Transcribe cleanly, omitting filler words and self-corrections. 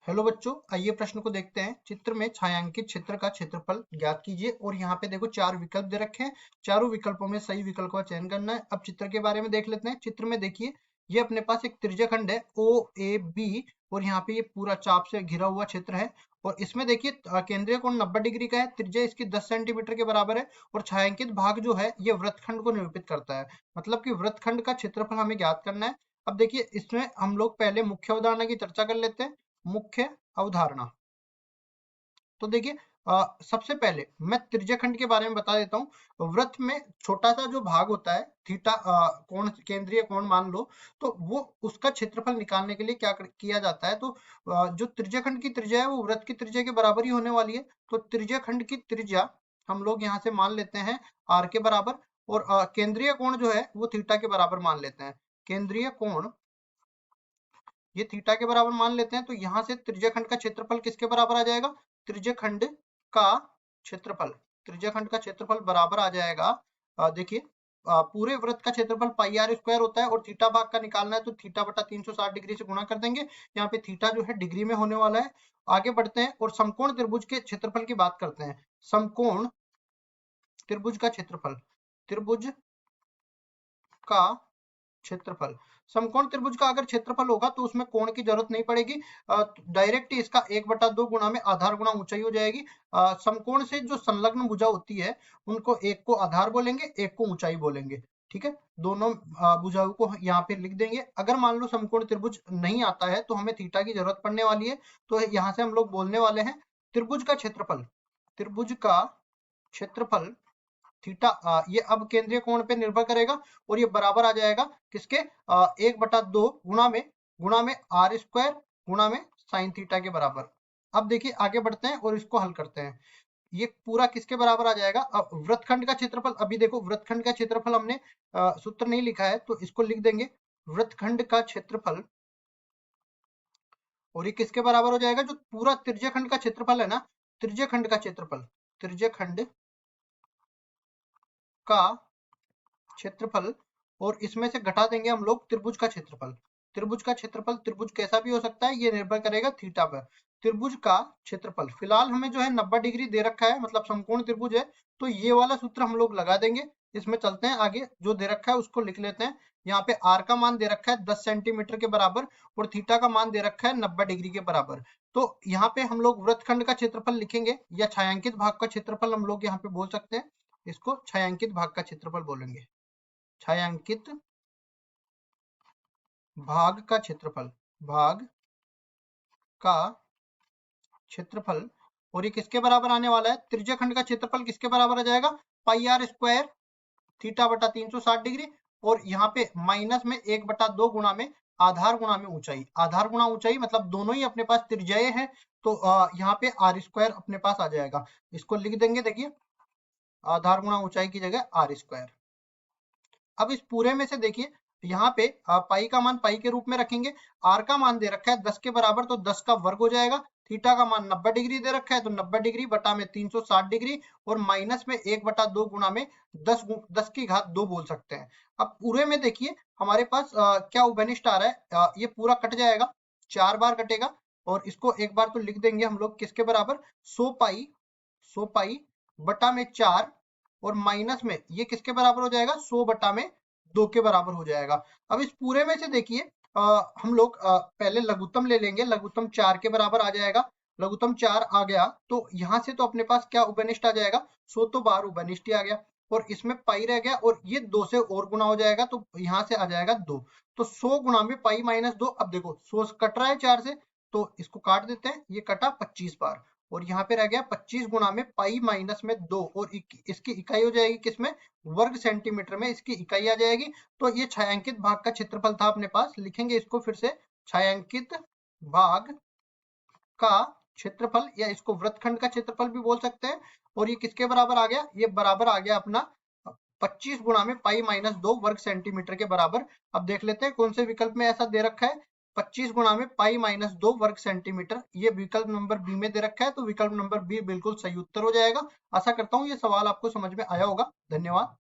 Hello बच्चों, आइए प्रश्न को देखते हैं। चित्र में छायांकित क्षेत्र का क्षेत्रफल ज्ञात कीजिए। और यहाँ पे देखो चार विकल्प दे रखे हैं, चारों विकल्पों में सही विकल्प का चयन करना है। अब चित्र के बारे में देख लेते हैं। चित्र में देखिए, ये अपने पास एक त्रिज्याखंड है ओ ए बी, और यहाँ पे ये पूरा चाप से घिरा हुआ क्षेत्र है। और इसमें देखिए केंद्रीय कोण 90 डिग्री का है, त्रिज्या इसकी 10 सेंटीमीटर के बराबर है, और छायांकित भाग जो है ये वृत्तखंड को निरूपित करता है। मतलब कि वृत्तखंड का क्षेत्रफल हमें ज्ञात करना है। अब देखिए, इसमें हम लोग पहले मुख्य अवधारणा की चर्चा कर लेते हैं। मुख्य अवधारणा, तो देखिए सबसे पहले मैं त्रिज्याखंड के बारे में बता देता हूँ। वृत्त में छोटा सा जो भाग होता है थीटा, कोण, केंद्रीय कोण मान लो, तो वो उसका क्षेत्रफल निकालने के लिए क्या किया जाता है, तो जो त्रिज्याखंड की त्रिज्या है वो वृत्त की त्रिज्या के बराबर ही होने वाली है। तो त्रिज्याखंड की त्रिज्या हम लोग यहाँ से मान लेते हैं आर के बराबर, और केंद्रीय कोण जो है वो थीटा के बराबर मान लेते हैं। केंद्रीय कोण ये थीटा के बराबर मान लेते हैं, तो यहाँ से त्रिज्याखंड का क्षेत्रफल किसके बराबर आ जाएगा? त्रिज्याखंड का क्षेत्रफल, त्रिज्याखंड का क्षेत्रफल बराबर आ जाएगा, देखिए पूरे वृत्त का क्षेत्रफल पाई आर स्क्वायर होता है, और थीटा भाग का निकालना है तो थीटा बटा 360 डिग्री से गुणा कर देंगे। यहाँ पे थीटा जो है डिग्री में होने वाला है। आगे बढ़ते हैं और समकोण त्रिभुज के क्षेत्रफल की बात करते हैं। समकोण त्रिभुज का क्षेत्रफल, त्रिभुज का क्षेत्रफल, समकोण त्रिभुज का अगर क्षेत्रफल होगा तो उसमें कोण की जरूरत नहीं पड़ेगी, डायरेक्ट ही इसका 1/2 गुणा में आधार गुणा ऊंचाई हो जाएगी। समकोण से जो संलग्न भुजा होती है उनको एक को आधार बोलेंगे, एक को ऊंचाई बोलेंगे। ठीक है, दोनों भुजाओं को यहाँ पे लिख देंगे। अगर मान लो समकोण त्रिभुज नहीं आता है तो हमें थीटा की जरूरत पड़ने वाली है, तो यहाँ से हम लोग बोलने वाले हैं त्रिभुज का क्षेत्रफल, त्रिभुज का क्षेत्रफल थीटा, ये अब केंद्रीय कोण पे निर्भर करेगा, और ये बराबर आ जाएगा किसके? 1/2 गुणा में आर स्क्वायर गुणा में साइन थीटा के बराबर। अब देखिए आगे बढ़ते हैं और इसको हल करते हैं। ये पूरा किसके बराबर आ जाएगा? अब वृत्तखंड का क्षेत्रफल, अभी देखो वृत्तखंड का क्षेत्रफल हमने सूत्र नहीं लिखा है तो इसको लिख देंगे। वृत्तखंड का क्षेत्रफल, और ये किसके बराबर हो जाएगा? जो पूरा त्रिज्याखंड का क्षेत्रफल है ना, त्रिज्याखंड का क्षेत्रफल, त्रिज्याखंड का क्षेत्रफल, और इसमें से घटा देंगे हम लोग त्रिभुज का क्षेत्रफल। त्रिभुज का क्षेत्रफल, त्रिभुज कैसा भी हो सकता है, ये निर्भर करेगा थीटा पर। त्रिभुज का क्षेत्रफल फिलहाल हमें जो है 90 डिग्री दे रखा है, मतलब समकोण त्रिभुज है, तो ये वाला सूत्र हम लोग लगा देंगे। इसमें चलते हैं आगे, जो दे रखा है उसको लिख लेते हैं। यहाँ पे आर का मान दे रखा है 10 सेंटीमीटर के बराबर, और थीटा का मान दे रखा है 90 डिग्री के बराबर। तो यहाँ पे हम लोग वृत्तखंड का क्षेत्रफल लिखेंगे, या छायांकित भाग का क्षेत्रफल हम लोग यहाँ पे बोल सकते हैं। इसको छायांकित भाग का क्षेत्रफल बोलेंगे, छायांकित भाग का क्षेत्रफल, भाग का क्षेत्रफल। और ये किसके बराबर आने वाला है? त्रिज्याखंड का क्षेत्रफल किसके बराबर आ जाएगा? पाई आर स्क्वायर थीटा बटा 360 डिग्री, और यहाँ पे माइनस में 1/2 गुणा में आधार गुणा में ऊंचाई, आधार गुणा ऊंचाई मतलब दोनों ही अपने पास त्रिज्याएं हैं, तो यहाँ पे आर स्क्वायर अपने पास आ जाएगा। इसको लिख देंगे, देखिए आधार गुणा ऊंचाई की जगह आर स्क्वायर। अब इस पूरे में से देखिए यहाँ पे पाई का मान पाई के रूप में रखेंगे, आर का मान दे रखा है 10 के बराबर, तो 10 का वर्ग हो जाएगा। थीटा का मान 90 डिग्री दे रखा है, तो 90 डिग्री बटा में 360 डिग्री, और माइनस में 1/2 गुणा में 10 की घात 2 बोल सकते हैं। अब पूरे में देखिए हमारे पास क्या उभयनिष्ठ आ रहा है, ये पूरा कट जाएगा, 4 बार कटेगा, और इसको एक बार तो लिख देंगे हम लोग किसके बराबर? 100 पाई बटा में 4, और माइनस में ये किसके बराबर हो जाएगा? 100/2 के बराबर हो जाएगा। अब इस पूरे में से देखिए हम लोग पहले लघुत्तम ले लेंगे, लघुत्तम 4 के बराबर आ जाएगा। लघुत्तम 4 आ गया तो यहाँ से तो अपने पास क्या उभयनिष्ठ आ जाएगा? 100 तो बाहर उभयनिष्ठ ही आ गया, और इसमें पाई रह गया, और ये 2 से और गुना हो जाएगा, तो यहाँ से आ जाएगा 2। तो 100 गुणा में पाई माइनस 2, अब देखो 100 कट रहा है 4 से, तो इसको काट देते हैं, ये कटा 25 बार, और यहाँ पे रह गया 25 गुणा में पाई माइनस में 2, और इसकी इकाई हो जाएगी किसमें? वर्ग सेंटीमीटर में इसकी इकाई आ जाएगी। तो ये छायांकित भाग का क्षेत्रफल था अपने पास, लिखेंगे इसको फिर से, छायांकित भाग का क्षेत्रफल, या इसको वृत्तखंड का क्षेत्रफल भी बोल सकते हैं। और ये किसके बराबर आ गया? ये बराबर आ गया अपना 25 गुणा में पाई माइनस 2 वर्ग सेंटीमीटर के बराबर। अब देख लेते हैं कौन से विकल्प में ऐसा दे रखा है, 25 गुणा में पाई माइनस 2 वर्ग सेंटीमीटर, ये विकल्प नंबर बी में दे रखा है, तो विकल्प नंबर बी बिल्कुल सही उत्तर हो जाएगा। आशा करता हूँ ये सवाल आपको समझ में आया होगा। धन्यवाद।